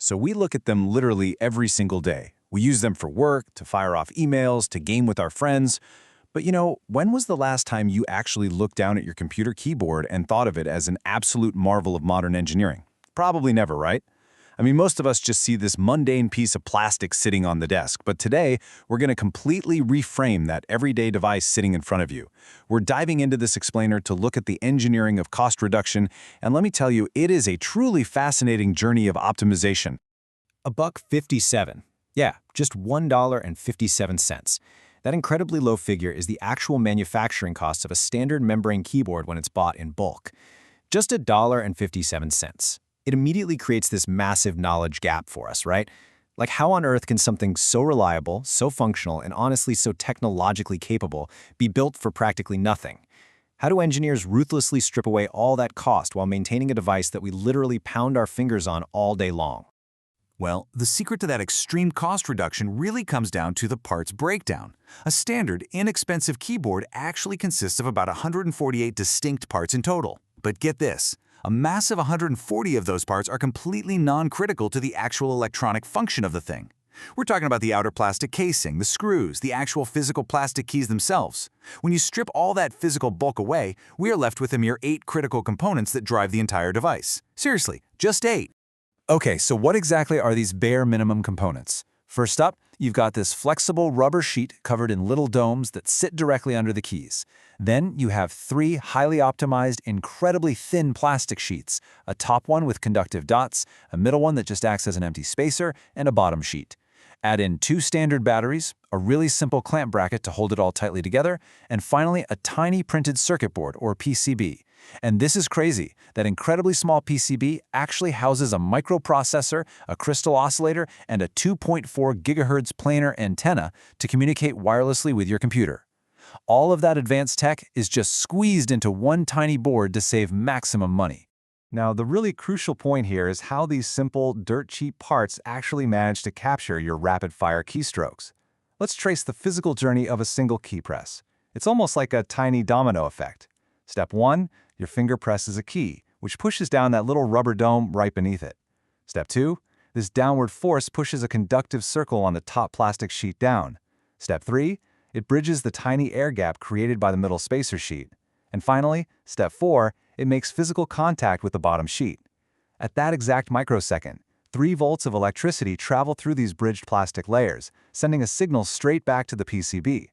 so we look at them literally every single day. We use them for work, to fire off emails, to game with our friends. But when was the last time you actually looked down at your computer keyboard and thought of it as an absolute marvel of modern engineering? Probably never, right? I mean, most of us just see this mundane piece of plastic sitting on the desk, but today we're going to completely reframe that everyday device sitting in front of you. We're diving into this explainer to look at the engineering of cost reduction, and let me tell you, it is a truly fascinating journey of optimization. $1.57. Yeah, just $1.57. That incredibly low figure is the actual manufacturing cost of a standard membrane keyboard when it's bought in bulk. Just $1.57. It immediately creates this massive knowledge gap for us, right? Like, how on earth can something so reliable, so functional, and honestly so technologically capable be built for practically nothing? How do engineers ruthlessly strip away all that cost while maintaining a device that we literally pound our fingers on all day long? Well, the secret to that extreme cost reduction really comes down to the parts breakdown. A standard, inexpensive keyboard actually consists of about 148 distinct parts in total. But get this, a massive 140 of those parts are completely non-critical to the actual electronic function of the thing. We're talking about the outer plastic casing, the screws, the actual physical plastic keys themselves. When you strip all that physical bulk away, we are left with a mere 8 critical components that drive the entire device. Seriously, just 8. Okay, so what exactly are these bare minimum components? First up, you've got this flexible rubber sheet covered in little domes that sit directly under the keys. Then you have 3 highly optimized, incredibly thin plastic sheets, a top one with conductive dots, a middle one that just acts as an empty spacer, and a bottom sheet. Add in 2 standard batteries, a really simple clamp bracket to hold it all tightly together, and finally a tiny printed circuit board, or PCB. And this is crazy. That incredibly small PCB actually houses a microprocessor, a crystal oscillator, and a 2.4 GHz planar antenna to communicate wirelessly with your computer. All of that advanced tech is just squeezed into one tiny board to save maximum money. Now, the really crucial point here is how these simple, dirt-cheap parts actually manage to capture your rapid-fire keystrokes. Let's trace the physical journey of a single key press. It's almost like a tiny domino effect. Step 1, your finger presses a key, which pushes down that little rubber dome right beneath it. Step 2, this downward force pushes a conductive circle on the top plastic sheet down. Step 3, it bridges the tiny air gap created by the middle spacer sheet. And finally, step 4, it makes physical contact with the bottom sheet. At that exact microsecond, 3 volts of electricity travel through these bridged plastic layers, sending a signal straight back to the PCB.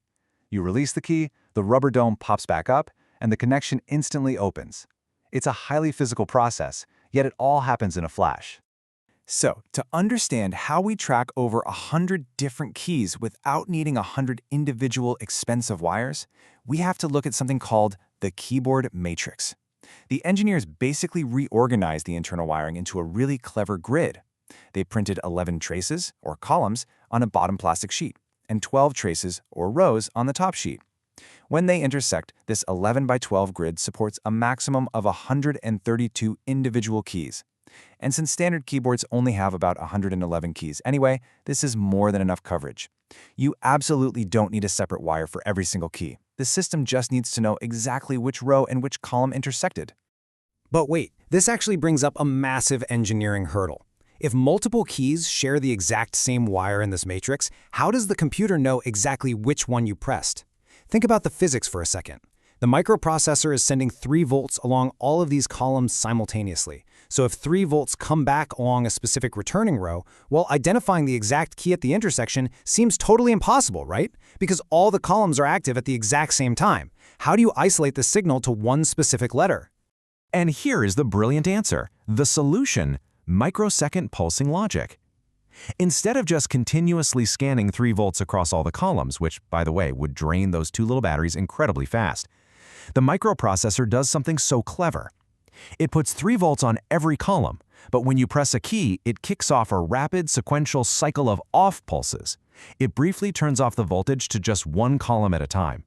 You release the key, the rubber dome pops back up, and the connection instantly opens. It's a highly physical process, yet it all happens in a flash. So, to understand how we track over 100 different keys without needing 100 individual expensive wires, we have to look at something called the keyboard matrix. The engineers basically reorganized the internal wiring into a really clever grid. They printed 11 traces, or columns, on a bottom plastic sheet, and 12 traces, or rows, on the top sheet. When they intersect, this 11 by 12 grid supports a maximum of 132 individual keys. And since standard keyboards only have about 111 keys anyway, this is more than enough coverage. You absolutely don't need a separate wire for every single key. The system just needs to know exactly which row and which column intersected. But wait, this actually brings up a massive engineering hurdle. If multiple keys share the exact same wire in this matrix, how does the computer know exactly which one you pressed? Think about the physics for a second. The microprocessor is sending 3 volts along all of these columns simultaneously. So if 3 volts come back along a specific returning row, well, identifying the exact key at the intersection seems totally impossible, right? Because all the columns are active at the exact same time. How do you isolate the signal to one specific letter? And here is the brilliant answer. The solution: microsecond pulsing logic. Instead of just continuously scanning 3 volts across all the columns, which, by the way, would drain those 2 little batteries incredibly fast, the microprocessor does something so clever. It puts 3 volts on every column, but when you press a key, it kicks off a rapid sequential cycle of off pulses. It briefly turns off the voltage to just one column at a time.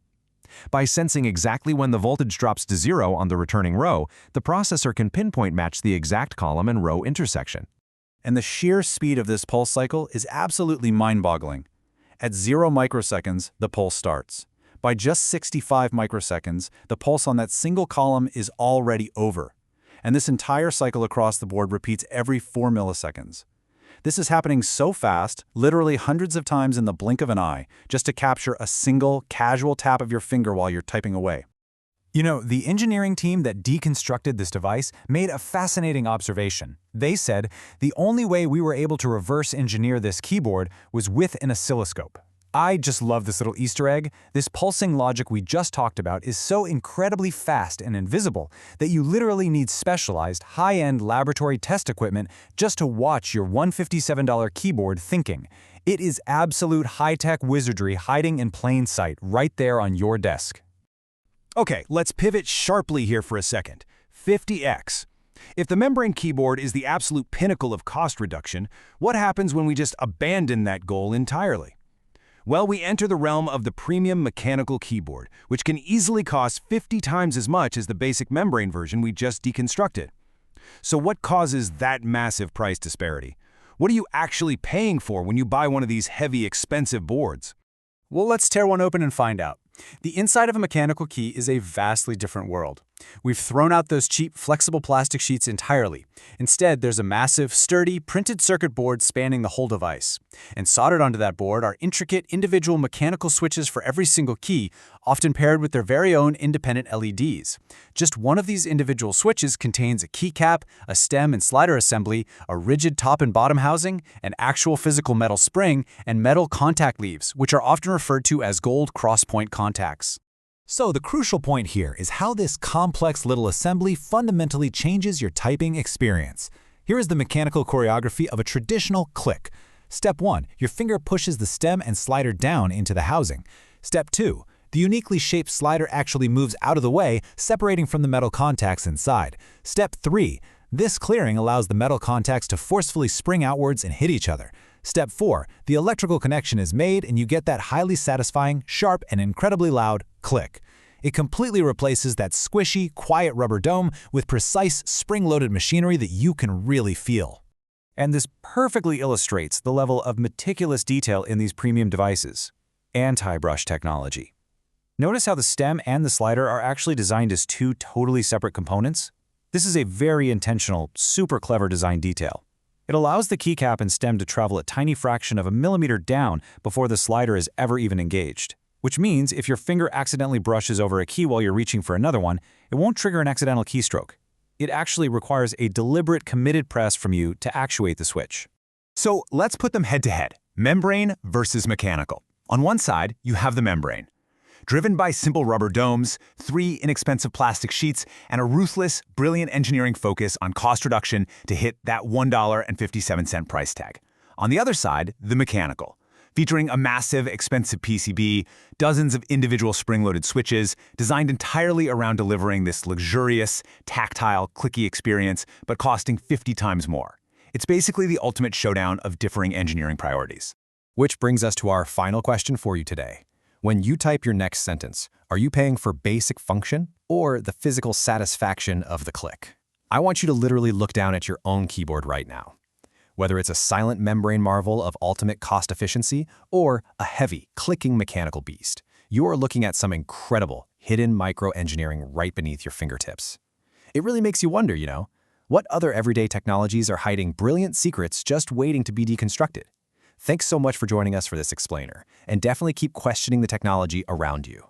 By sensing exactly when the voltage drops to 0 on the returning row, the processor can pinpoint match the exact column and row intersection. And the sheer speed of this pulse cycle is absolutely mind-boggling. At 0 microseconds, the pulse starts. By just 65 microseconds, the pulse on that single column is already over. And this entire cycle across the board repeats every 4 milliseconds. This is happening so fast, literally hundreds of times in the blink of an eye, just to capture a single, casual tap of your finger while you're typing away. You know, the engineering team that deconstructed this device made a fascinating observation. They said the only way we were able to reverse engineer this keyboard was with an oscilloscope. I just love this little Easter egg. This pulsing logic we just talked about is so incredibly fast and invisible that you literally need specialized, high-end laboratory test equipment just to watch your $157 keyboard thinking. It is absolute high-tech wizardry hiding in plain sight right there on your desk. Okay, let's pivot sharply here for a second. 50x. If the membrane keyboard is the absolute pinnacle of cost reduction, what happens when we just abandon that goal entirely? Well, we enter the realm of the premium mechanical keyboard, which can easily cost 50 times as much as the basic membrane version we just deconstructed. So what causes that massive price disparity? What are you actually paying for when you buy one of these heavy, expensive boards? Well, let's tear one open and find out. The inside of a mechanical key is a vastly different world. We've thrown out those cheap, flexible plastic sheets entirely. Instead, there's a massive, sturdy, printed circuit board spanning the whole device. And soldered onto that board are intricate, individual mechanical switches for every single key, often paired with their very own independent LEDs. Just one of these individual switches contains a keycap, a stem and slider assembly, a rigid top and bottom housing, an actual physical metal spring, and metal contact leaves, which are often referred to as gold cross-point contacts. So the crucial point here is how this complex little assembly fundamentally changes your typing experience. Here is the mechanical choreography of a traditional click. Step 1, your finger pushes the stem and slider down into the housing. Step 2, the uniquely shaped slider actually moves out of the way, separating from the metal contacts inside. Step 3, this clearing allows the metal contacts to forcefully spring outwards and hit each other. Step 4, the electrical connection is made and you get that highly satisfying, sharp, and incredibly loud click. It completely replaces that squishy, quiet rubber dome with precise, spring-loaded machinery that you can really feel. And this perfectly illustrates the level of meticulous detail in these premium devices. Anti-brush technology. Notice how the stem and the slider are actually designed as two totally separate components? This is a very intentional, super clever design detail. It allows the keycap and stem to travel a tiny fraction of a millimeter down before the slider is ever even engaged. Which means if your finger accidentally brushes over a key while you're reaching for another one, it won't trigger an accidental keystroke. It actually requires a deliberate, committed press from you to actuate the switch. So let's put them head to head, membrane versus mechanical. On one side, you have the membrane. Driven by simple rubber domes, 3 inexpensive plastic sheets, and a ruthless, brilliant engineering focus on cost reduction to hit that $1.57 price tag. On the other side, the mechanical. Featuring a massive, expensive PCB, dozens of individual spring-loaded switches, designed entirely around delivering this luxurious, tactile, clicky experience, but costing 50 times more. It's basically the ultimate showdown of differing engineering priorities. Which brings us to our final question for you today. When you type your next sentence, are you paying for basic function or the physical satisfaction of the click? I want you to literally look down at your own keyboard right now. Whether it's a silent membrane marvel of ultimate cost efficiency or a heavy, clicking mechanical beast, you are looking at some incredible, hidden micro-engineering right beneath your fingertips. It really makes you wonder, what other everyday technologies are hiding brilliant secrets just waiting to be deconstructed? Thanks so much for joining us for this explainer, and definitely keep questioning the technology around you.